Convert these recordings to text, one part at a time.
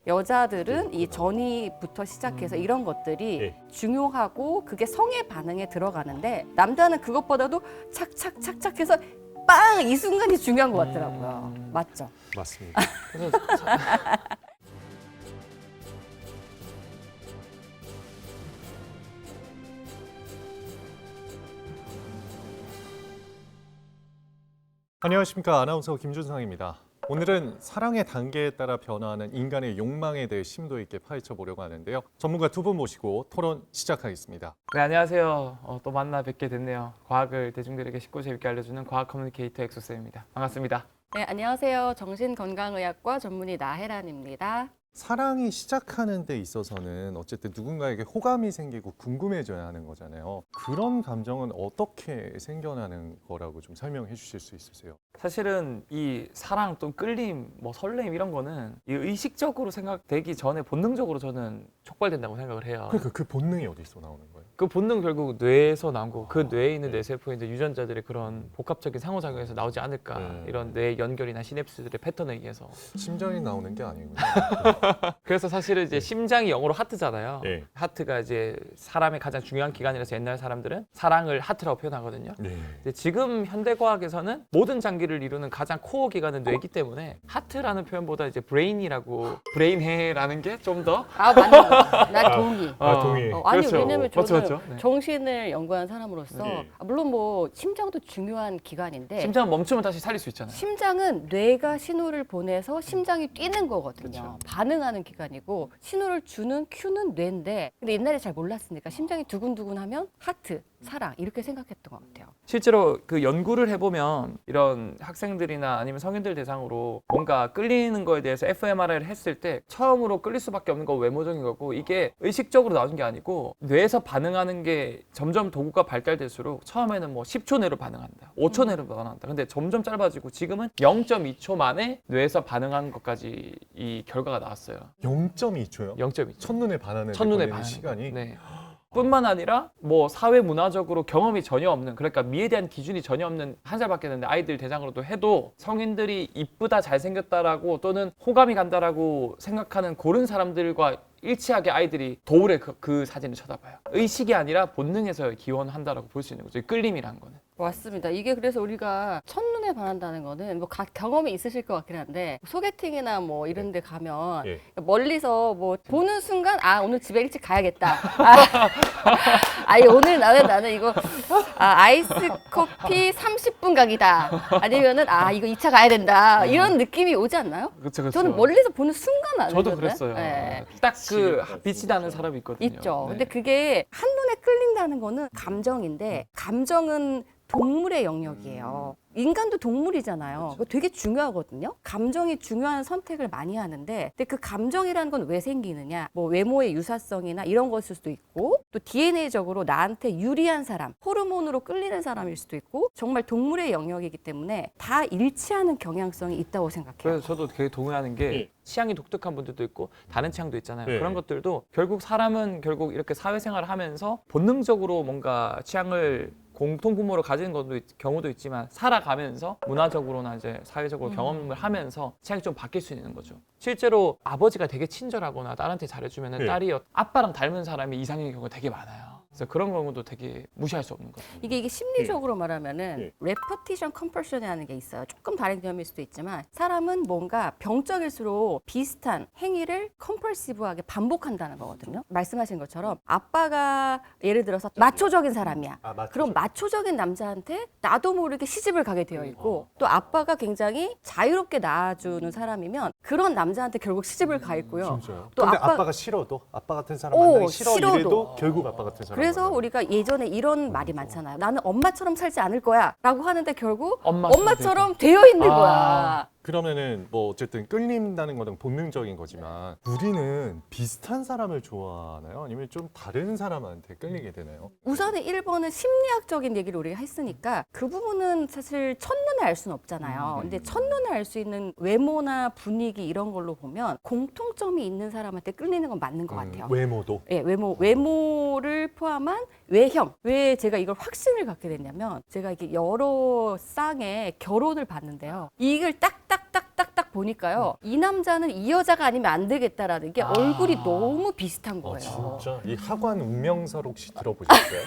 여자들은 이 전이부터 시작해서 이런 것들이 네. 중요하고 그게 성의 반응에 들어가는데 남자는 그것보다도 착착착착해서 빵! 이 순간이 중요한 것 같더라고요. 맞죠? 맞습니다. 그래서 안녕하십니까. 아나운서 김준상입니다. 오늘은 사랑의 단계에 따라 변화하는 인간의 욕망에 대해 심도 있게 파헤쳐 보려고 하는데요. 전문가 두 분 모시고 토론 시작하겠습니다. 네, 안녕하세요. 또 만나 뵙게 됐네요. 과학을 대중들에게 쉽고 재밌게 알려주는 과학 커뮤니케이터 엑소쌤입니다. 반갑습니다. 네, 안녕하세요. 정신건강의학과 전문의 나혜란입니다. 사랑이 시작하는 데 있어서는 어쨌든 누군가에게 호감이 생기고 궁금해져야 하는 거잖아요. 그런 감정은 어떻게 생겨나는 거라고 좀 설명해 주실 수 있으세요? 사실은 이 사랑 또 끌림, 뭐 설렘 이런 거는 이 의식적으로 생각되기 전에 본능적으로 저는 촉발된다고 생각을 해요. 그러니까 그 본능이 어디서 나오는 거예요? 그 본능 결국 뇌에서 나온 거고 그 뇌에 있는 뇌세포의 이제 유전자들의 그런 복합적인 상호작용에서 나오지 않을까. 이런 뇌 연결이나 시냅스들의 패턴에 의해서. 심장이 나오는 게 아니군요. 그래서 사실은 이제 심장이 영어로 하트잖아요. 네. 하트가 이제 사람의 가장 중요한 기관이라서 옛날 사람들은 사랑을 하트라고 표현하거든요. 네. 근데 지금 현대과학에서는 모든 장기를 이루는 가장 코어 기관은 뇌이기 때문에 하트라는 표현보다 이제 브레인해라는 게 좀 더 아, 맞는 거. 나 동의. 동의. 아니, 그렇죠. 왜냐면 저는 맞죠. 네. 정신을 연구한 사람으로서 네. 물론 뭐 심장도 중요한 기관인데 심장 멈추면 다시 살릴 수 있잖아요. 심장은 뇌가 신호를 보내서 심장이 뛰는 거거든요. 그쵸. 반응하는 기관이고 신호를 주는 큐는 뇌인데 근데 옛날에 잘 몰랐으니까 심장이 두근두근하면 하트, 사랑 이렇게 생각했던 것 같아요. 실제로 그 연구를 해보면 이런 학생들이나 아니면 성인들 대상으로 뭔가 끌리는 거에 대해서 fMRI를 했을 때 처음으로 끌릴 수밖에 없는 건 외모적인 거고 이게 의식적으로 나오는 게 아니고 뇌에서 반응하는 게 점점 도구가 발달될수록 처음에는 뭐 10초 내로 반응한다, 5초 내로 반응한다. 근데 점점 짧아지고 지금은 0.2초 만에 뇌에서 반응하는 것까지 이 결과가 나왔어요. 0.2초요? 0.2초. 첫눈에 반하는 첫눈에 걸리는 반하는 시간이? 네. 뿐만 아니라 뭐 사회 문화적으로 경험이 전혀 없는 그러니까 미에 대한 기준이 전혀 없는 한 살밖에 없는데 아이들 대상으로도 해도 성인들이 이쁘다 잘생겼다라고 또는 호감이 간다라고 생각하는 그런 사람들과 일치하게 아이들이 도울의 그 사진을 쳐다봐요. 의식이 아니라 본능에서 기원한다라고 볼 수 있는 거죠. 끌림이라는 거는. 맞습니다. 이게 그래서 우리가 첫눈에 반한다는 거는 뭐 경험이 있으실 것 같긴 한데 소개팅이나 뭐 이런 데 가면 예. 멀리서 뭐 보는 순간 아 오늘 집에 일찍 가야겠다. 아니 오늘 나는 이거 아이스 커피 30분 가기다. 아니면은 아 이거 2차 가야 된다. 이런 느낌이 오지 않나요? 그렇죠. 저는 멀리서 보는 순간 아는 저도 건데. 그랬어요. 네. 딱 그 빛이 나는 사람이 있거든요. 있죠. 네. 근데 그게 한눈에 끌린다는 거는 감정인데 감정은 동물의 영역이에요. 인간도 동물이잖아요. 그거 되게 중요하거든요. 감정이 중요한 선택을 많이 하는데 근데 그 감정이라는 건 왜 생기느냐 뭐 외모의 유사성이나 이런 것일 수도 있고 또 DNA적으로 나한테 유리한 사람 호르몬으로 끌리는 사람일 수도 있고 정말 동물의 영역이기 때문에 다 일치하는 경향성이 있다고 생각해요. 그래서 저도 되게 동의하는 게 예. 취향이 독특한 분들도 있고 다른 취향도 있잖아요. 예. 그런 것들도 결국 사람은 결국 이렇게 사회생활을 하면서 본능적으로 뭔가 취향을 공통 부모로 가지는 경우도 있지만 살아가면서 문화적으로나 이제 사회적으로 경험을 하면서 취향이 좀 바뀔 수 있는 거죠. 실제로 아버지가 되게 친절하거나 딸한테 잘해주면 네. 딸이 아빠랑 닮은 사람이 이상형인 경우가 되게 많아요. 그래서 그런 경우도 되게 무시할 수 없는 거죠. 이게 심리적으로 말하면은 예. 레퍼티션 컴퍼션이라는 게 있어요. 조금 다른 개념일 수도 있지만 사람은 뭔가 병적일수록 비슷한 행위를 컴펄시브하게 반복한다는 거거든요. 말씀하신 것처럼 아빠가 예를 들어서 마초적인 사람이야. 그럼 마초적인 남자한테 나도 모르게 시집을 가게 되어 있고 또 아빠가 굉장히 자유롭게 낳아주는 사람이면 그런 남자한테 결국 시집을 가 있고요. 진짜요? 또 근데 아빠- 아빠가 싫어도 아빠 같은 사람 만나기 싫어 싫어도. 이래도 결국 아빠 같은 사람 그래서 만나요. 우리가 예전에 이런 말이 많잖아요. 나는 엄마처럼 살지 않을 거야 라고 하는데 결국 엄마처럼 엄마처럼 되어 있는 아. 거야. 그러면은 뭐 어쨌든 끌린다는 거는 본능적인 거지만 우리는 비슷한 사람을 좋아하나요? 아니면 좀 다른 사람한테 끌리게 되나요? 우선은 1번은 심리학적인 얘기를 우리가 했으니까 그 부분은 사실 첫눈에 알 수는 없잖아요. 근데 첫눈에 알 수 있는 외모나 분위기 이런 걸로 보면 공통점이 있는 사람한테 끌리는 건 맞는 것 같아요. 외모도. 예, 외모를 포함한 외형. 왜 제가 이걸 확신을 갖게 됐냐면 제가 이게 여러 쌍의 결혼을 봤는데요. 이걸 딱딱딱딱 딱 보니까요. 이 남자는 이 여자가 아니면 안 되겠다라는 게 얼굴이 너무 비슷한 거예요. 진짜 이 하관 운명설 혹시 들어보셨어요?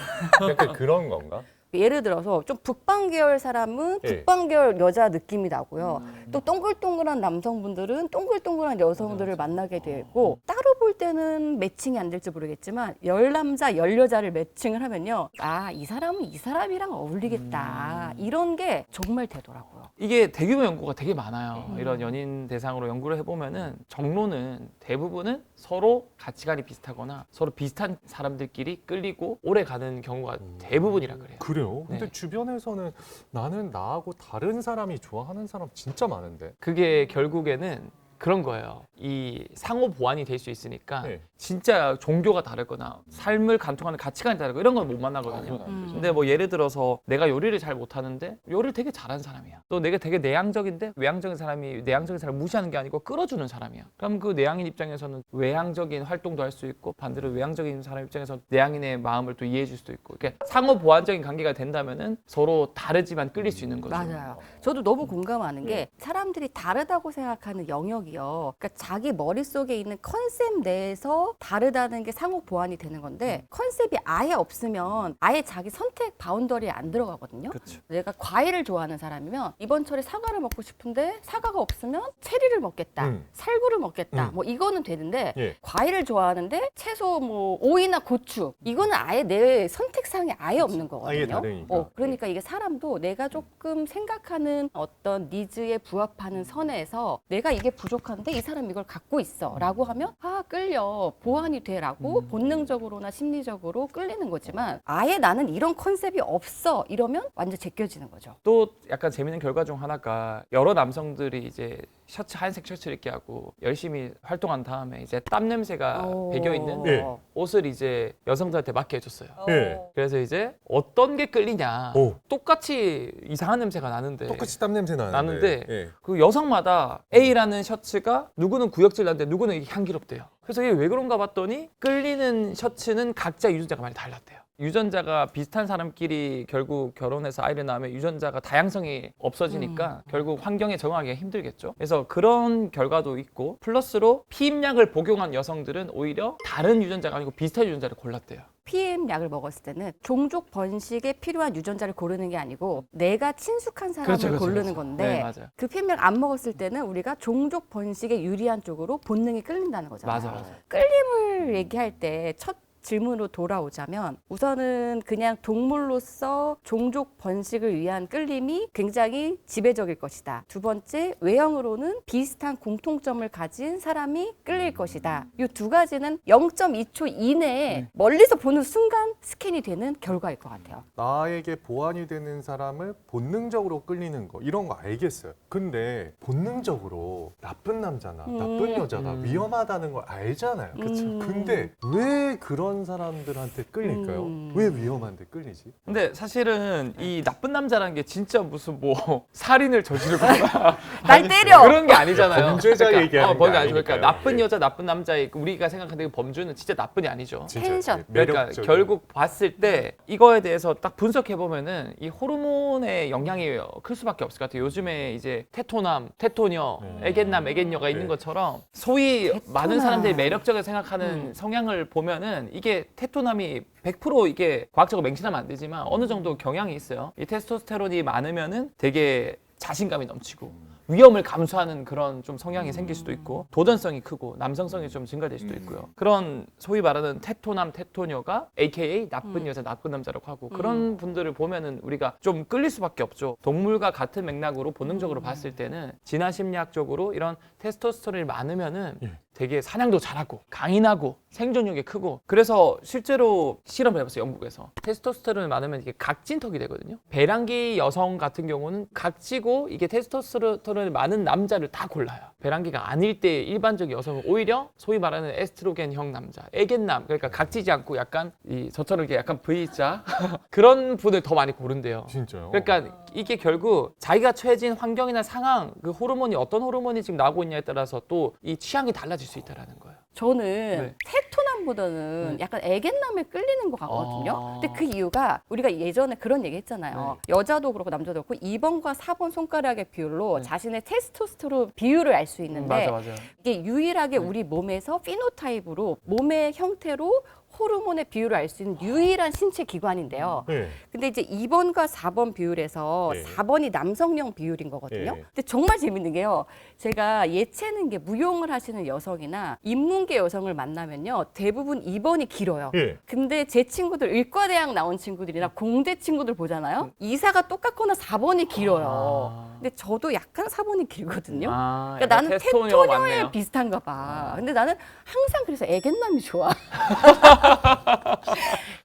약간 그런 건가? 예를 들어서 좀 북방 계열 사람은 예. 북방 계열 여자 느낌이 나고요. 또 동글동글한 남성분들은 동글동글한 여성들을 만나게 되고 따로 볼 때는 매칭이 안 될지 모르겠지만 열 남자 열 여자를 매칭을 하면요. 아, 이 사람은 이 사람이랑 어울리겠다. 이런 게 정말 되더라고요. 이게 대규모 연구가 되게 많아요. 이런 연인 대상으로 연구를 해보면은 정로는 대부분은 서로 가치관이 비슷하거나 서로 비슷한 사람들끼리 끌리고 오래 가는 경우가 대부분이라 그래요. 그래요? 근데 네. 주변에서는 나는 나하고 다른 사람이 좋아하는 사람 진짜 많은데. 그게 결국에는 그런 거예요. 이 상호 보완이 될 수 있으니까 네. 진짜 종교가 다르거나 삶을 간통하는 가치관이 다르고 이런 건 못 만나거든요. 근데 뭐 예를 들어서 내가 요리를 잘 못하는데 요리를 되게 잘하는 사람이야. 또 내가 되게 내향적인데 외향적인 사람이 내향적인 사람을 무시하는 게 아니고 끌어주는 사람이야. 그럼 그 내향인 입장에서는 외향적인 활동도 할 수 있고 반대로 외향적인 사람 입장에서 내향인의 마음을 또 이해해 줄 수도 있고 그러니까 상호 보완적인 관계가 된다면은 서로 다르지만 끌릴 수 있는 거죠. 맞아요. 저도 너무 공감하는 게 사람들이 다르다고 생각하는 영역이요. 그러니까 자기 머릿속에 있는 컨셉 내에서 다르다는 게 상호 보완이 되는 건데 컨셉이 아예 없으면 아예 자기 선택 바운더리에 안 들어가거든요. 그렇죠. 내가 과일을 좋아하는 사람이면 이번 철에 사과를 먹고 싶은데 사과가 없으면 체리를 먹겠다. 살구를 먹겠다. 뭐 이거는 되는데 예. 과일을 좋아하는데 채소 뭐 오이나 고추 이거는 아예 내 선택사항에 아예 없는 거거든요. 아예 다르니까. 그러니까 이게 사람도 내가 조금 생각하는 어떤 니즈에 부합하는 선에서 내가 이게 부족한데 이 사람 이걸 갖고 있어 라고 하면 아 끌려 보완이 돼 라고 본능적으로나 심리적으로 끌리는 거지만 아예 나는 이런 컨셉이 없어 이러면 완전 제껴지는 거죠. 또 약간 재밌는 결과 중 하나가 여러 남성들이 이제 셔츠 하얀색 셔츠를 입게 하고 열심히 활동한 다음에 이제 땀 냄새가 배겨 있는 예. 옷을 이제 여성들한테 맡게 해줬어요. 예. 그래서 이제 어떤 게 끌리냐. 오. 똑같이 이상한 냄새가 나는데 똑같이 땀 냄새 나는데 예. 그 여성마다 A라는 셔츠가 누구는 구역질 나는데 누구는 이게 향기롭대요. 그래서 이게 왜 그런가 봤더니 끌리는 셔츠는 각자 유전자가 많이 달랐대요. 유전자가 비슷한 사람끼리 결국 결혼해서 아이를 낳으면 유전자가 다양성이 없어지니까 결국 환경에 적응하기가 힘들겠죠. 그래서 그런 결과도 있고 플러스로 피임약을 복용한 여성들은 오히려 다른 유전자가 아니고 비슷한 유전자를 골랐대요. PM 약을 먹었을 때는 종족 번식에 필요한 유전자를 고르는 게 아니고 내가 친숙한 사람을 고르는 건데 네, 맞아요. 그 PM 약 안 먹었을 때는 우리가 종족 번식에 유리한 쪽으로 본능이 끌린다는 거잖아요. 맞아요. 끌림을 얘기할 때 첫 질문으로 돌아오자면 우선은 그냥 동물로서 종족 번식을 위한 끌림이 굉장히 지배적일 것이다. 두 번째, 외형으로는 비슷한 공통점을 가진 사람이 끌릴 것이다. 이 두 가지는 0.2초 이내에 멀리서 보는 순간 스캔이 되는 결과일 것 같아요. 나에게 보완이 되는 사람을 본능적으로 끌리는 거 이런 거 알겠어요. 근데 본능적으로 나쁜 남자나 나쁜 여자가 위험하다는 걸 알잖아요. 그쵸. 근데 왜 그런 사람들한테 끌릴까요? 왜 위험한데 끌리지? 근데 사실은 이 나쁜 남자라는 게 진짜 무슨 뭐 살인을 저지르거나 날 때려! 그런 게 아니잖아요. 범죄자 얘기하는 게 범죄 아니죠. 아니니까요. 그러니까 나쁜 예. 여자, 나쁜 남자의 우리가 생각하는 그 범주는 진짜 나쁜이 아니죠. 진짜 텐션. 그러니까 매력적인. 결국 봤을 때 이거에 대해서 딱 분석해 보면은 이 호르몬의 영향이 클 수밖에 없을 것 같아요. 요즘에 이제 테토남, 테토녀, 애견남, 애견녀가 있는 네. 것처럼 소위 많은 테토남. 사람들이 매력적으로 생각하는 성향을 보면은 이게 테토남이 100% 이게 과학적으로 맹신하면 안 되지만 어느 정도 경향이 있어요. 이 테스토스테론이 많으면은 되게 자신감이 넘치고 위험을 감수하는 그런 좀 성향이 생길 수도 있고 도전성이 크고 남성성이 좀 증가될 수도 있고요. 그런 소위 말하는 테토남, 테토녀가 AKA 나쁜 여자, 나쁜 남자라고 하고 그런 분들을 보면은 우리가 좀 끌릴 수밖에 없죠. 동물과 같은 맥락으로 본능적으로 봤을 때는 진화 심리학적으로 이런 테스토스테론이 많으면은 되게 사냥도 잘하고 강인하고 생존력이 크고 그래서 실제로 실험을 해봤어요. 영국에서 테스토스테론이 많으면 이게 각진턱이 되거든요. 배란기 여성 같은 경우는 각지고 이게 테스토스테론이 많은 남자를 다 골라요. 배란기가 아닐 때 일반적 여성은 오히려 소위 말하는 에스트로겐형 남자, 애견남 그러니까 각지지 않고 약간 이 저처럼 이렇게 약간 V자 그런 분을 더 많이 고른대요. 진짜요? 그러니까 이게 결국 자기가 처해진 환경이나 상황, 그 호르몬이 어떤 호르몬이 지금 나오고 있냐에 따라서 또 이 취향이 달라질 수 있다라는 거예요. 저는 네. 테토남 끌림보다는 약간 애견남에 끌리는 것 같거든요. 아. 근데 그 이유가 우리가 예전에 그런 얘기 했잖아요. 여자도 그렇고 남자도 그렇고 2번과 4번 손가락의 비율로 자신의 테스토스테론 비율을 알 수 있는데 맞아. 이게 유일하게 우리 몸에서 피노타입으로 몸의 형태로 호르몬의 비율을 알 수 있는 유일한 신체 기관인데요. 네. 근데 이제 2번과 4번 비율에서 네. 4번이 남성용 비율인 거거든요. 네. 근데 정말 재밌는 게요. 제가 예체능계 무용을 하시는 여성이나 인문계 여성을 만나면요. 대부분 2번이 길어요. 예. 근데 제 친구들 의과대학 나온 친구들이나 공대 친구들 보잖아요. 이사가 똑같거나 4번이 길어요. 근데 저도 약간 4번이 길거든요. 그러니까 나는 테토녀에 비슷한가 봐. 근데 나는 항상 그래서 애견남이 좋아.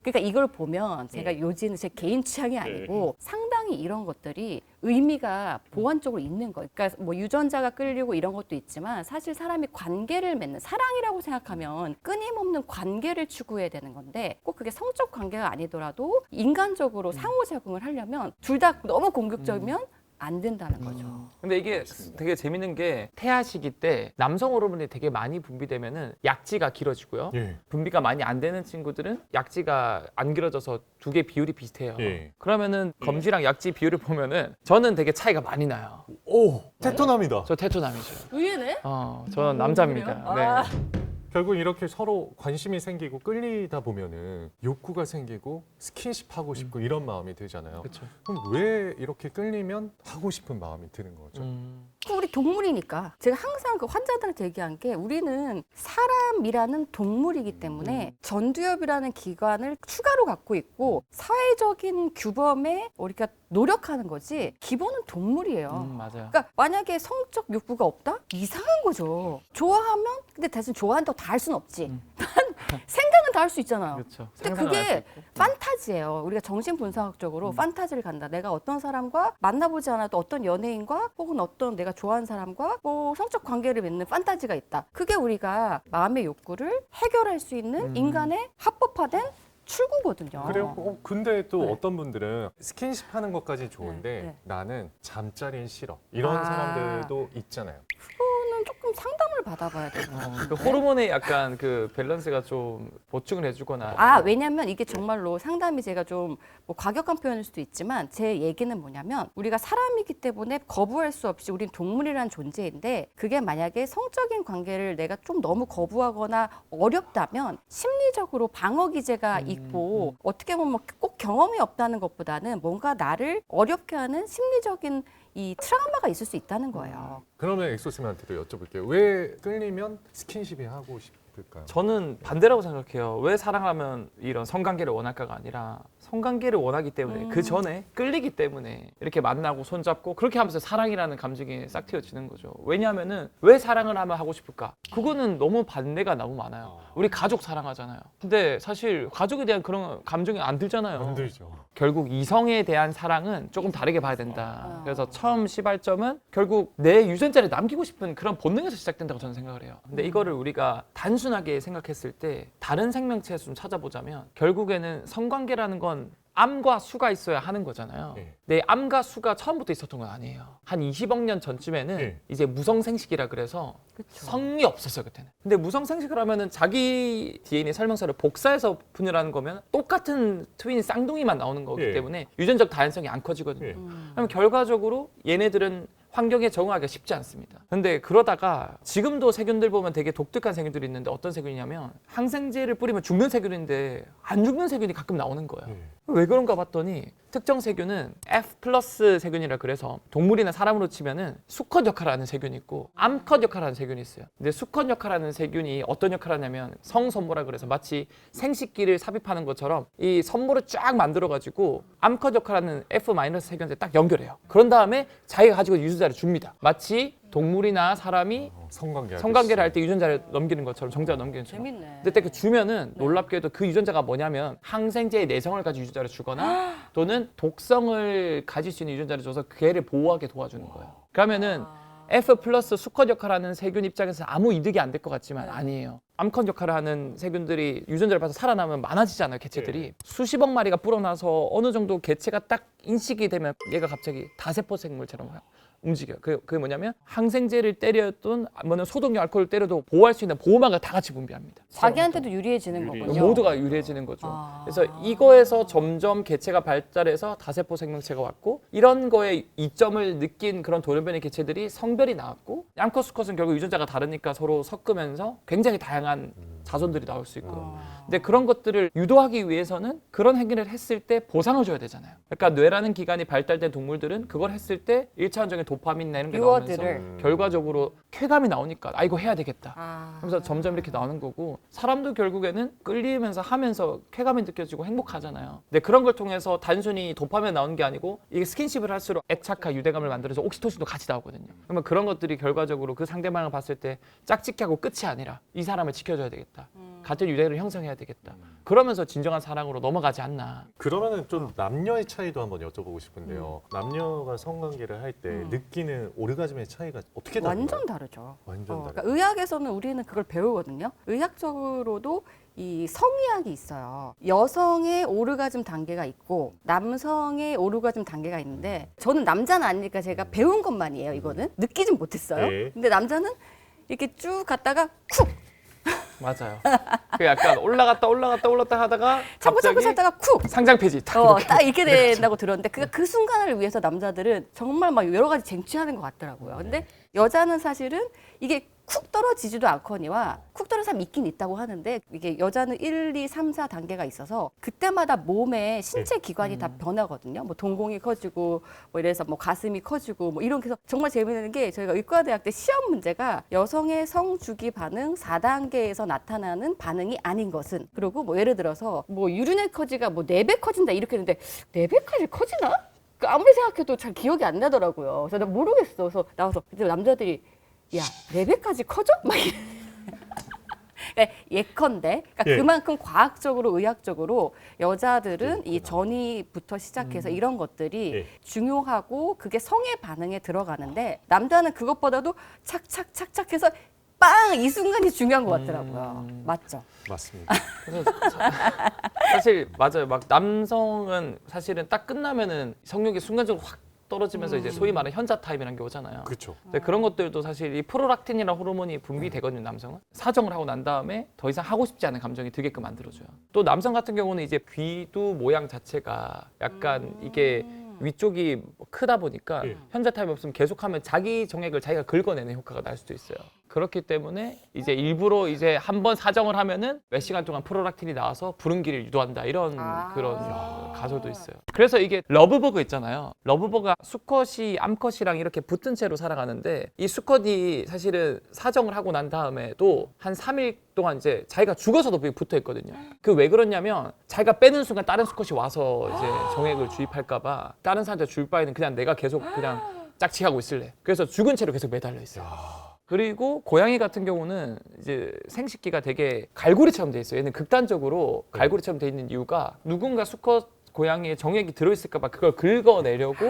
그러니까 이걸 보면 제가 요지는 제 개인 취향이 아니고 상당히 이런 것들이 의미가 보완적으로 있는 거예요. 그러니까 뭐 유전자가 끌리고 이런 것도 있지만 사실 사람이 관계를 맺는 사랑이라고 생각하면 끊임없는 관계를 추구해야 되는 건데 꼭 그게 성적 관계가 아니더라도 인간적으로 상호작용을 하려면 둘 다 너무 공격적이면 안 된다는 거죠. 근데 이게 되게 재밌는 게 태아 시기 때 남성 호르몬이 되게 많이 분비되면은 약지가 길어지고요. 예. 분비가 많이 안 되는 친구들은 약지가 안 길어져서 두 개 비율이 비슷해요. 예. 그러면은 검지랑 약지 비율을 보면은 저는 되게 차이가 많이 나요. 오, 테토남이다. 저 테토남이죠. 의외네? 저는 남자입니다. 그래요? 네. 아. 결국 이렇게 서로 관심이 생기고 끌리다 보면은 욕구가 생기고 스킨십 하고 싶고 이런 마음이 들잖아요. 그렇죠. 그럼 왜 이렇게 끌리면 하고 싶은 마음이 드는 거죠? 우리 동물이니까 제가 항상 그 환자들한테 얘기한 게 우리는 사람이라는 동물이기 때문에 전두엽이라는 기관을 추가로 갖고 있고 사회적인 규범에 우리가 노력하는 거지 기본은 동물이에요. 맞아요. 그러니까 만약에 성적 욕구가 없다? 이상한 거죠. 좋아하면 근데 대신 좋아한다고 다 할 수는 없지. 생각은 다 할 수 있잖아요. 그렇죠. 근데 상상을 할수 그게 있고. 판타지예요. 우리가 정신분석학적으로 판타지를 간다. 내가 어떤 사람과 만나보지 않아도 어떤 연예인과 혹은 어떤 내가 좋아하는 사람과 뭐 성적 관계를 맺는 판타지가 있다. 그게 우리가 마음의 욕구를 해결할 수 있는 인간의 합법화된 출구거든요. 그래요. 근데 또 네. 어떤 분들은 스킨십 하는 것까지 좋은데 네. 나는 잠자리는 싫어. 이런 아. 사람들도 있잖아요. 그거는 조금 상담을 받아봐야 돼요. 그 호르몬의 약간 그 밸런스가 좀 보충을 해주거나. 아, 왜냐면 이게 정말로 상담이 제가 좀 뭐 과격한 표현일 수도 있지만 제 얘기는 뭐냐면 우리가 사람이기 때문에 거부할 수 없이 우린 동물이라는 존재인데 그게 만약에 성적인 관계를 내가 좀 너무 거부하거나 어렵다면 심리적으로 방어 기제가 있고 어떻게 보면 꼭 경험이 없다는 것보다는 뭔가 나를 어렵게 하는 심리적인 이 트라우마가 있을 수 있다는 거예요. 그러면 엑소쌤한테도 여쭤볼게요. 왜 끌리면 스킨십이 하고 싶을까요? 저는 반대라고 생각해요. 왜 사랑하면 이런 성관계를 원할까가 아니라 성관계를 원하기 때문에 그 전에 끌리기 때문에 이렇게 만나고 손잡고 그렇게 하면서 사랑이라는 감정이 싹 틔워지는 거죠. 왜냐하면은 왜 사랑을 하면 하고 싶을까? 그거는 너무 반대가 너무 많아요. 우리 가족 사랑하잖아요. 근데 사실 가족에 대한 그런 감정이 안 들잖아요. 안 들죠. 결국 이성에 대한 사랑은 조금 다르게 봐야 된다. 그래서 처음 시발점은 결국 내 유전자를 남기고 싶은 그런 본능에서 시작된다고 저는 생각을 해요. 근데 이거를 우리가 단순하게 생각했을 때 다른 생명체에서 좀 찾아보자면 결국에는 성관계라는 건 암과 수가 있어야 하는 거잖아요. 네. 내 암과 수가 처음부터 있었던 건 아니에요. 한 20억 년 전쯤에는 네. 이제 무성생식이라 그래서 성이 없었어요 그때는. 근데 무성생식을 하면은 자기 DNA 설명서를 복사해서 분열하는 거면 똑같은 트윈 쌍둥이만 나오는 거기 네. 때문에 유전적 다양성이 안 커지거든요. 네. 그럼 결과적으로 얘네들은 환경에 적응하기가 쉽지 않습니다. 근데 그러다가 지금도 세균들 보면 되게 독특한 세균들이 있는데 어떤 세균이냐면 항생제를 뿌리면 죽는 세균인데 안 죽는 세균이 가끔 나오는 거예요. 네. 왜 그런가 봤더니 특정 세균은 F 플러스 세균이라 그래서 동물이나 사람으로 치면은 수컷 역할을 하는 세균이 있고 암컷 역할을 하는 세균이 있어요. 근데 수컷 역할을 하는 세균이 어떤 역할을 하냐면 성선모라 그래서 마치 생식기를 삽입하는 것처럼 이 선모를 쫙 만들어가지고 암컷 역할을 하는 F 마이너스 세균한테 딱 연결해요. 그런 다음에 자기가 가지고 있는 유전자를 줍니다. 마치 동물이나 사람이 성관계를 할 때 유전자를 넘기는 것처럼 정자를 넘기는 것처럼. 재밌네. 근데 딱 주면은 놀랍게도 그 유전자가 뭐냐면 항생제의 내성을 가진 유전자를 주거나 또는 독성을 가질 수 있는 유전자를 줘서 그 개를 보호하게 도와주는 거예요. 그러면은 F 플러스 수컷 역할을 하는 세균 입장에서 아무 이득이 안 될 것 같지만 아니에요. 암컷 역할을 하는 세균들이 유전자를 봐서 살아나면 많아지잖아요, 개체들이. 수십억 마리가 불어나서 어느 정도 개체가 딱 인식이 되면 얘가 갑자기 다세포 생물처럼 움직여요. 그게 뭐냐면 항생제를 때렸든 뭐는 소독용 알코올을 때려도 보호할 수 있는 보호막을 다 같이 분비합니다. 자기한테도 유리해지는 거군요. 모두가 유리해지는 거죠. 아. 그래서 이거에서 점점 개체가 발달해서 다세포 생명체가 왔고 이런 거에 이점을 느낀 그런 돌연변이 개체들이 성별이 나왔고 암컷 수컷은 결국 유전자가 다르니까 서로 섞으면서 굉장히 다양한 자손들이 나올 수 있고 근데 그런 것들을 유도하기 위해서는 그런 행위를 했을 때 보상을 줘야 되잖아요. 그러니까 뇌라는 기관이 발달된 동물들은 그걸 했을 때 1차원적인 도파민이나 이런 게 나오면서 유어들을. 결과적으로 쾌감이 나오니까 아 이거 해야 되겠다. 아. 하면서 점점 이렇게 나오는 거고 사람도 결국에는 끌리면서 하면서 쾌감이 느껴지고 행복하잖아요. 근데 그런 걸 통해서 단순히 도파민 나오는 게 아니고 이게 스킨십을 할수록 애착과 유대감을 만들어서 옥시토신도 같이 나오거든요. 그러면 그런 것들이 결과적으로 그 상대방을 봤을 때 짝짓기하고 끝이 아니라 이 사람을 지켜줘야 되겠다. 같은 유대를 형성해야 되겠다. 그러면서 진정한 사랑으로 넘어가지 않나. 그러면은 좀 남녀의 차이도 한번 여쭤보고 싶은데요. 남녀가 성관계를 할 때 느끼는 오르가즘의 차이가 어떻게 다른가요? 완전 다르죠. 완전 그러니까 다르죠. 의학에서는 우리는 그걸 배우거든요. 의학적으로도 이 성의학이 있어요. 여성의 오르가즘 단계가 있고 남성의 오르가즘 단계가 있는데 저는 남자는 아니니까 제가 배운 것만이에요. 이거는 느끼진 못했어요. 네. 근데 남자는 이렇게 쭉 갔다가 쿡 맞아요. 그 약간 올라갔다 하다가 참고 갑자기 살다가 쿡 상장 폐지 딱 이렇게. 딱 이렇게 된다고 들었는데 그 순간을 위해서 남자들은 정말 막 여러 가지 쟁취하는 것 같더라고요. 근데 여자는 사실은 이게 쿡 떨어지지도 않거니와 쿡 떨어진 사람이 있긴 있다고 하는데 이게 여자는 1, 2, 3, 4 단계가 있어서 그때마다 몸의 신체 기관이 다 변하거든요. 뭐 동공이 커지고 뭐 이래서 뭐 가슴이 커지고 뭐 이런 그래서 정말 재미있는 게 저희가 의과대학 때 시험 문제가 여성의 성주기 반응 4단계에서 나타나는 반응이 아닌 것은 그리고 뭐 예를 들어서 뭐 유리네 커지가 뭐 4배 커진다 이렇게 했는데 4배까지 커지나? 그 아무리 생각해도 잘 기억이 안 나더라고요. 그래서 나 모르겠어. 그래서 나와서 근데 남자들이 야, 4배까지 커져? 막 이래. 그러니까 예컨대 그러니까 예. 그만큼 과학적으로 의학적으로 여자들은 이 전이부터 시작해서 이런 것들이 예. 중요하고 그게 성의 반응에 들어가는데 남자는 그것보다도 착착착착해서 빵! 이 순간이 중요한 것 같더라고요. 맞죠? 맞습니다. 그래서 사실 맞아요. 막 남성은 사실은 딱 끝나면은 성욕이 순간적으로 확 떨어지면서 이제 소위 말하는 현자 타임이라는 게 오잖아요. 그렇죠. 근데 그런 것들도 사실 이 프로락틴이라는 호르몬이 분비되거든요. 남성은 사정을 하고 난 다음에 더 이상 하고 싶지 않은 감정이 들게끔 만들어줘요. 또 남성 같은 경우는 이제 귀두 모양 자체가 약간 이게 위쪽이 크다 보니까 예. 현자 타임이 없으면 계속하면 자기 정액을 자기가 긁어내는 효과가 날 수도 있어요. 그렇기 때문에 이제 일부러 이제 한번 사정을 하면은 몇 시간 동안 프로락틴이 나와서 부릉기를 유도한다 이런 그런 가설도 있어요. 그래서 이게 러브버그 있잖아요. 러브버그가 수컷이 암컷이랑 이렇게 붙은 채로 살아가는데 이 수컷이 사실은 사정을 하고 난 다음에도 한 3일 동안 이제 자기가 죽어서도 붙어 있거든요. 그 왜 그러냐면 자기가 빼는 순간 다른 수컷이 와서 이제 정액을 주입할까봐 다른 사람한테 줄 바에는 그냥 내가 계속 그냥 짝치하고 있을래. 그래서 죽은 채로 계속 매달려 있어요. 그리고 고양이 같은 경우는 이제 생식기가 되게 갈고리처럼 돼 있어요. 얘는 극단적으로 갈고리처럼 돼 있는 이유가 누군가 수컷 고양이의 정액이 들어있을까봐 그걸 긁어내려고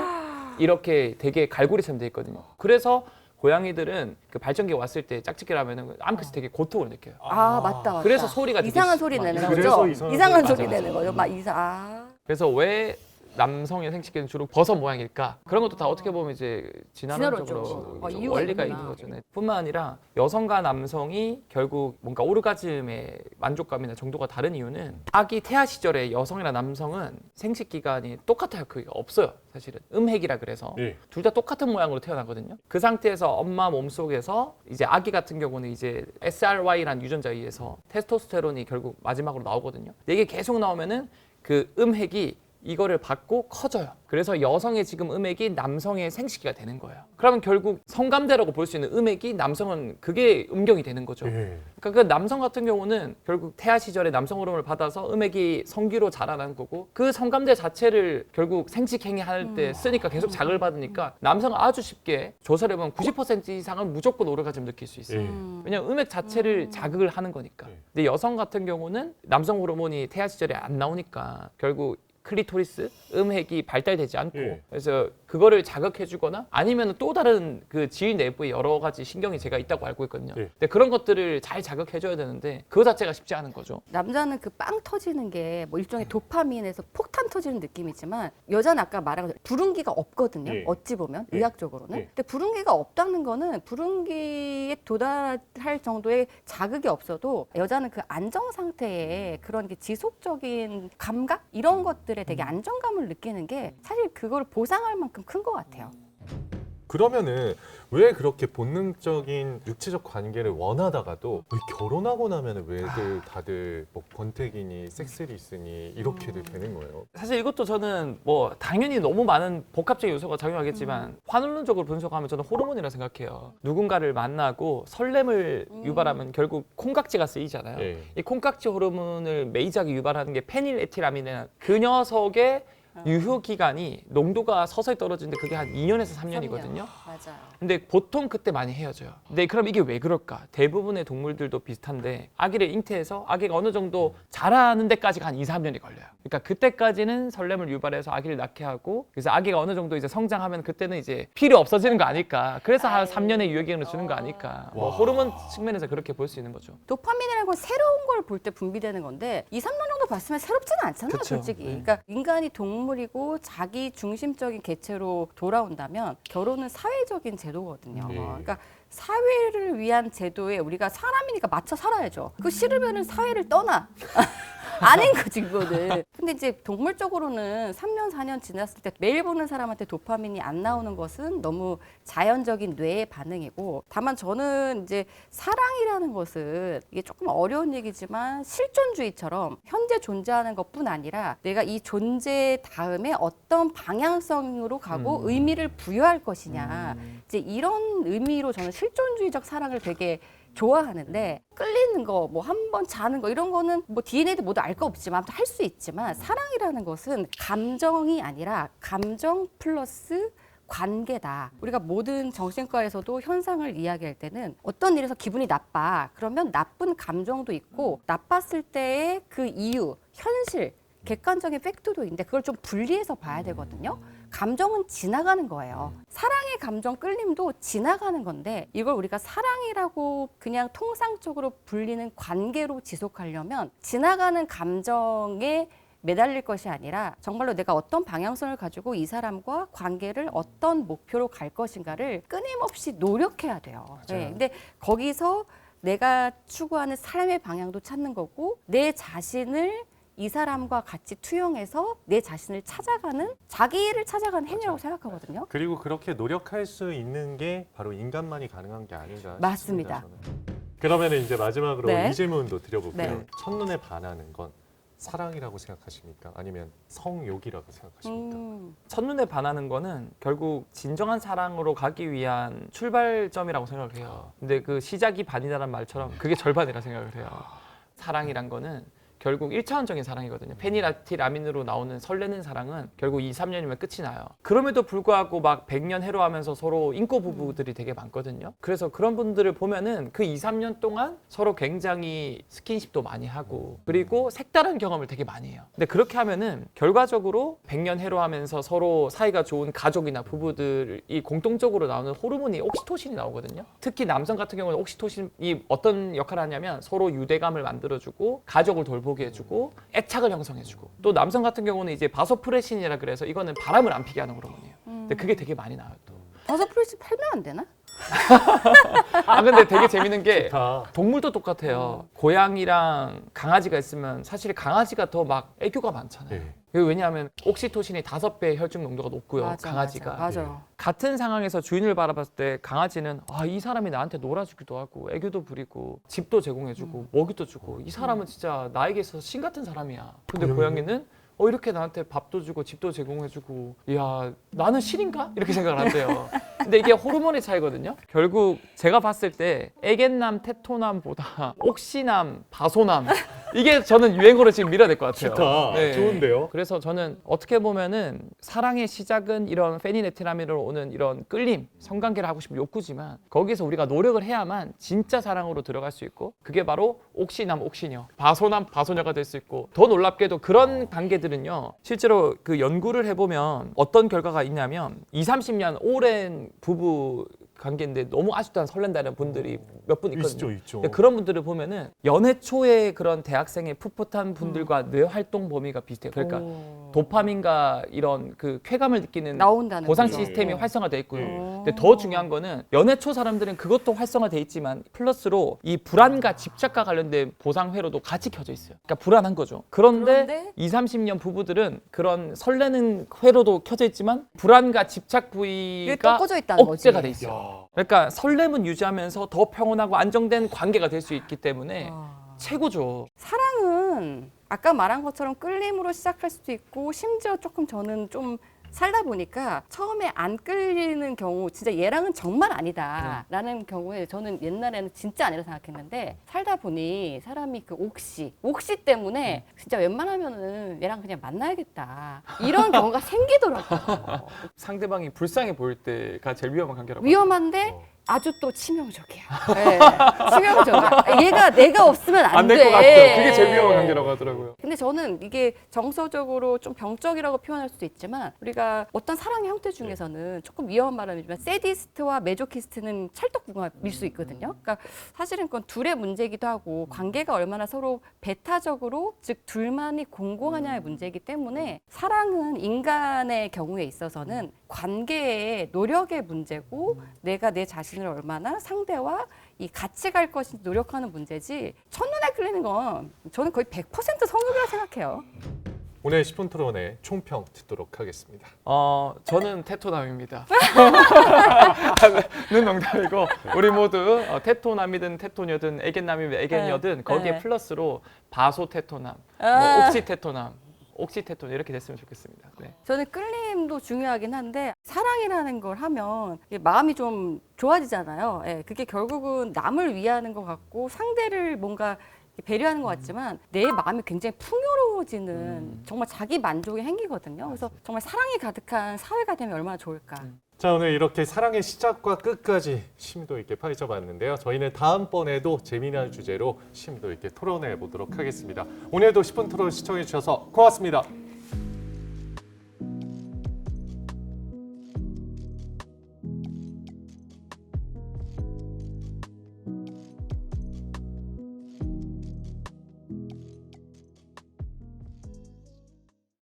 이렇게 되게 갈고리처럼 돼 있거든요. 그래서 고양이들은 그 발전기가 왔을 때 짝짓기를 하면은 암컷이 되게 고통을 느껴요. 아, 맞다. 그래서 소리가 되게 이상한 소리 내는 그래서 거죠? 이상한 이상한 소리. 소리 맞아, 내는 거죠? 막 이상. 그래서 왜 남성의 생식기는 주로 버섯 모양일까? 그런 것도 다 어떻게 보면 이제 진화론적으로 진화론적으로. 좀 이유가 원리가 있구나. 있는 거죠. 네. 뿐만 아니라 여성과 남성이 결국 뭔가 오르가즘의 만족감이나 정도가 다른 이유는 아기 태아 시절에 여성이나 남성은 생식 기간이 똑같아요. 그게 없어요. 사실은 음핵이라 그래서 예. 둘 다 똑같은 모양으로 태어나거든요. 그 상태에서 엄마 몸속에서 이제 아기 같은 경우는 이제 SRY라는 유전자에 의해서 테스토스테론이 결국 마지막으로 나오거든요. 근데 이게 계속 나오면은 그 음핵이 이거를 받고 커져요. 그래서 여성의 지금 음액이 남성의 생식기가 되는 거예요. 그러면 결국 성감대라고 볼 수 있는 음액이 남성은 그게 음경이 되는 거죠. 예. 그러니까 그 남성 같은 경우는 결국 태아 시절에 남성 호르몬을 받아서 음액이 성기로 자라난 거고 그 성감대 자체를 결국 생식행위 할 때 쓰니까 계속 자극을 받으니까 남성은 아주 쉽게 조사를 해보면 90% 이상은 무조건 오르가즘 느낄 수 있어요. 예. 왜냐면 음액 자체를 자극을 하는 거니까. 네. 근데 여성 같은 경우는 남성 호르몬이 태아 시절에 안 나오니까 결국 클리토리스, 음핵이 발달되지 않고 예. 그래서 그 그거를 자극해주거나 아니면 또 다른 그 지위 내부에 여러 가지 신경이 제가 있다고 알고 있거든요. 네. 근데 그런 것들을 잘 자극해줘야 되는데 그거 자체가 쉽지 않은 거죠. 남자는 그 빵 터지는 게 뭐 일종의 도파민에서 폭탄 터지는 느낌이지만 여자는 아까 말한 것처럼 불운기가 없거든요. 예. 어찌 보면 예. 의학적으로는. 예. 근데 불운기가 없다는 거는 불운기에 도달할 정도의 자극이 없어도 여자는 그 안정 상태에 그런 게 지속적인 감각 이런 것들에 되게 안정감을 느끼는 게 사실 그걸 보상할 만큼 큰 것 같아요. 그러면은 왜 그렇게 본능적인 육체적 관계를 원하다가도 왜 결혼하고 나면은 왜들 다들 뭐 권태기니 섹스리스니 이렇게들 되는 거예요? 사실 이것도 저는 뭐 당연히 너무 많은 복합적인 요소가 작용하겠지만 환원론적으로 분석하면 저는 호르몬이라 생각해요. 누군가를 만나고 설렘을 유발하면 결국 콩깍지가 쓰이잖아요. 예. 이 콩깍지 호르몬을 메이저하게 유발하는 게 페닐에틸아민이라는 그 녀석의 유효 기간이 농도가 서서히 떨어지는데 그게 한 2년에서 3년이거든요. 맞아요. 근데 보통 그때 많이 헤어져요. 근데 그럼 이게 왜 그럴까? 대부분의 동물들도 비슷한데 아기를 잉태해서 아기가 어느 정도 자라는 데까지가 한 2, 3년이 걸려요. 그러니까 그때까지는 설렘을 유발해서 아기를 낳게 하고 그래서 아기가 어느 정도 이제 성장하면 그때는 이제 필요 없어지는 거 아닐까? 그래서 한 3년의 유효 기간을 주는 거 아닐까? 뭐 와. 호르몬 측면에서 그렇게 볼 수 있는 거죠. 도파민이라는 건 새로운 걸 볼 때 분비되는 건데 2, 3년 정도 봤으면 새롭지는 않잖아요, 그쵸. 솔직히. 네. 그러니까 인간이 동물이고 자기 중심적인 개체로 돌아온다면 결혼은 사회적인 제도거든요. 네. 그러니까 사회를 위한 제도에 우리가 사람이니까 맞춰 살아야죠. 그거 싫으면은 사회를 떠나. 아닌 거지 그거는. 근데 이제 동물적으로는 3년 4년 지났을 때 매일 보는 사람한테 도파민이 안 나오는 것은 너무 자연적인 뇌의 반응이고, 다만 저는 이제 사랑이라는 것은 이게 조금 어려운 얘기지만 실존주의처럼 현재 존재하는 것뿐 아니라 내가 이 존재 다음에 어떤 방향성으로 가고 의미를 부여할 것이냐, 이제 이런 의미로 저는 실존주의적 사랑을 되게 좋아하는데, 끌리는 거, 뭐 한 번 자는 거 이런 거는 뭐 DNA도 모두 알 거 없지만 할 수 있지만, 사랑이라는 것은 감정이 아니라 감정 플러스 관계다. 우리가 모든 정신과에서도 현상을 이야기할 때는 어떤 일에서 기분이 나빠. 그러면 나쁜 감정도 있고 나빴을 때의 그 이유, 현실, 객관적인 팩트도 있는데 그걸 좀 분리해서 봐야 되거든요. 감정은 지나가는 거예요. 사랑의 감정 끌림도 지나가는 건데 이걸 우리가 사랑이라고 그냥 통상적으로 불리는 관계로 지속하려면 지나가는 감정에 매달릴 것이 아니라 정말로 내가 어떤 방향성을 가지고 이 사람과 관계를 어떤 목표로 갈 것인가를 끊임없이 노력해야 돼요. 네, 근데 거기서 내가 추구하는 삶의 방향도 찾는 거고 내 자신을 이 사람과 같이 투영해서 내 자신을 찾아가는, 자기를 찾아가는 행위라고 생각하거든요. 그리고 그렇게 노력할 수 있는 게 바로 인간만이 가능한 게 아닌가 맞습니다. 싶습니다, 저는. 그러면 이제 마지막으로 네. 이 질문도 드려볼게요. 네. 첫눈에 반하는 건 사랑이라고 생각하십니까? 아니면 성욕이라고 생각하십니까? 첫눈에 반하는 거는 결국 진정한 사랑으로 가기 위한 출발점이라고 생각을 해요. 근데 그 시작이 반이다라는 말처럼 그게 절반이라 생각을 해요. 사랑이란 거는 결국 1차원적인 사랑이거든요. 페니라틸아민으로 나오는 설레는 사랑은 결국 2, 3년이면 끝이 나요. 그럼에도 불구하고 막 100년 해로하면서 서로 인고 부부들이 되게 많거든요. 그래서 그런 분들을 보면은 그 2, 3년 동안 서로 굉장히 스킨십도 많이 하고 그리고 색다른 경험을 되게 많이 해요. 근데 그렇게 하면은 결과적으로 100년 해로하면서 서로 사이가 좋은 가족이나 부부들이 공통적으로 나오는 호르몬이 옥시토신이 나오거든요. 특히 남성 같은 경우는 옥시토신이 어떤 역할을 하냐면 서로 유대감을 만들어주고 가족을 돌보게 해주고 애착을 형성해주고, 또 남성 같은 경우는 이제 바소프레신이라 그래서 이거는 바람을 안 피게 하는 호르몬이에요. 근데 그게 되게 많이 나와요 또. 버섯프레시 팔면 안 되나? 아 근데 되게 재밌는 게 다 동물도 똑같아요. 고양이랑 강아지가 있으면 사실 강아지가 더 막 애교가 많잖아요. 네. 왜냐하면 옥시토신이 5배 혈중 농도가 높고요. 맞아, 강아지가. 맞아. 같은 상황에서 주인을 바라봤을 때 강아지는 아, 이 사람이 나한테 놀아주기도 하고 애교도 부리고 집도 제공해주고 먹이도 주고 이 사람은 진짜 나에게 있어서 신 같은 사람이야. 근데 고양이는 이렇게 나한테 밥도 주고 집도 제공해주고 이야 나는 신인가? 이렇게 생각을 한대요. 근데 이게 호르몬의 차이거든요. 결국 제가 봤을 때 애견남, 테토남보다 옥시남, 바소남 이게 저는 유행어로 지금 밀어야 될 것 같아요. 좋다. 네. 좋은데요? 그래서 저는 어떻게 보면은 사랑의 시작은 이런 페니네티라미로 오는 이런 끌림, 성관계를 하고 싶은 욕구지만 거기서 우리가 노력을 해야만 진짜 사랑으로 들어갈 수 있고 그게 바로 옥시남, 옥시녀, 바소남, 바소녀가 될 수 있고 더 놀랍게도 그런 관계들은요. 실제로 그 연구를 해보면 어떤 결과가 있냐면 20, 30년 오랜 부부 관계인데 너무 아직도 설렌다는 분들이 몇 분 있거든요. 있죠. 근데 그런 분들을 보면은 연애 초에 그런 대학생의 풋풋한 분들과 뇌 활동 범위가 비슷해요. 그러니까 오. 도파민과 이런 그 쾌감을 느끼는 나온다는 보상 거죠. 시스템이 어. 활성화돼 있고요. 어. 근데 더 중요한 거는 연애 초 사람들은 그것도 활성화돼 있지만 플러스로 이 불안과 집착과 관련된 보상 회로도 같이 켜져 있어요. 그러니까 불안한 거죠. 그런데 20, 30년 부부들은 그런 설레는 회로도 켜져 있지만 불안과 집착 이게 부위가 또 꺼져 있다는 거지. 억제가 돼 있어요. 그러니까 설렘은 유지하면서 더 평온하고 안정된 관계가 될 수 있기 때문에 최고죠. 사랑은 아까 말한 것처럼 끌림으로 시작할 수도 있고 심지어 조금 저는 좀 살다 보니까 처음에 안 끌리는 경우 진짜 얘랑은 정말 아니다라는 경우에 저는 옛날에는 진짜 아니라 생각했는데 살다 보니 사람이 그 옥시 때문에 진짜 웬만하면은 얘랑 그냥 만나야겠다 이런 경우가 생기더라고요. 상대방이 불쌍해 보일 때가 제일 위험한 관계라고. 위험한데 아주 또 치명적이야. 네, 치명적이야. 얘가 내가 없으면 안 안 될 돼. 것 같아요. 그게 제일 위험한 관계라고 하더라고요. 근데 저는 이게 정서적으로 좀 병적이라고 표현할 수도 있지만 우리가 어떤 사랑의 형태 중에서는 조금 위험한 말이지만 세디스트와 메조키스트는 찰떡궁합일 수 있거든요. 그러니까 사실은 그건 둘의 문제이기도 하고 관계가 얼마나 서로 배타적으로 즉 둘만이 공고하냐의 문제이기 때문에 사랑은 인간의 경우에 있어서는 관계의 노력의 문제고 내가 내 자신을 얼마나 상대와 이 같이 갈 것인지 노력하는 문제지 첫눈에 끌리는 건 저는 거의 100% 성욕이라 생각해요. 오늘 10분 토론의 총평 듣도록 하겠습니다. 저는 테토남입니다. 는 농담이고 우리 모두 테토남이든 테토녀든 애견남이든 애견녀든 거기에 네. 플러스로 바소 테토남, 아. 뭐 옥시 테토남, 옥시 테토 이렇게 됐으면 좋겠습니다. 네. 저는 끌림도 중요하긴 한데 사랑이라는 걸 하면 이게 마음이 좀 좋아지잖아요. 예, 그게 결국은 남을 위하는 것 같고 상대를 뭔가 배려하는 것 같지만 내 마음이 굉장히 풍요로워지는 정말 자기 만족의 행위거든요. 그래서 정말 사랑이 가득한 사회가 되면 얼마나 좋을까. 자, 오늘 이렇게 사랑의 시작과 끝까지 심도 있게 파헤쳐 봤는데요. 저희는 다음번에도 재미난 주제로 심도 있게 토론해 보도록 하겠습니다. 오늘도 10분 토론 시청해 주셔서 고맙습니다.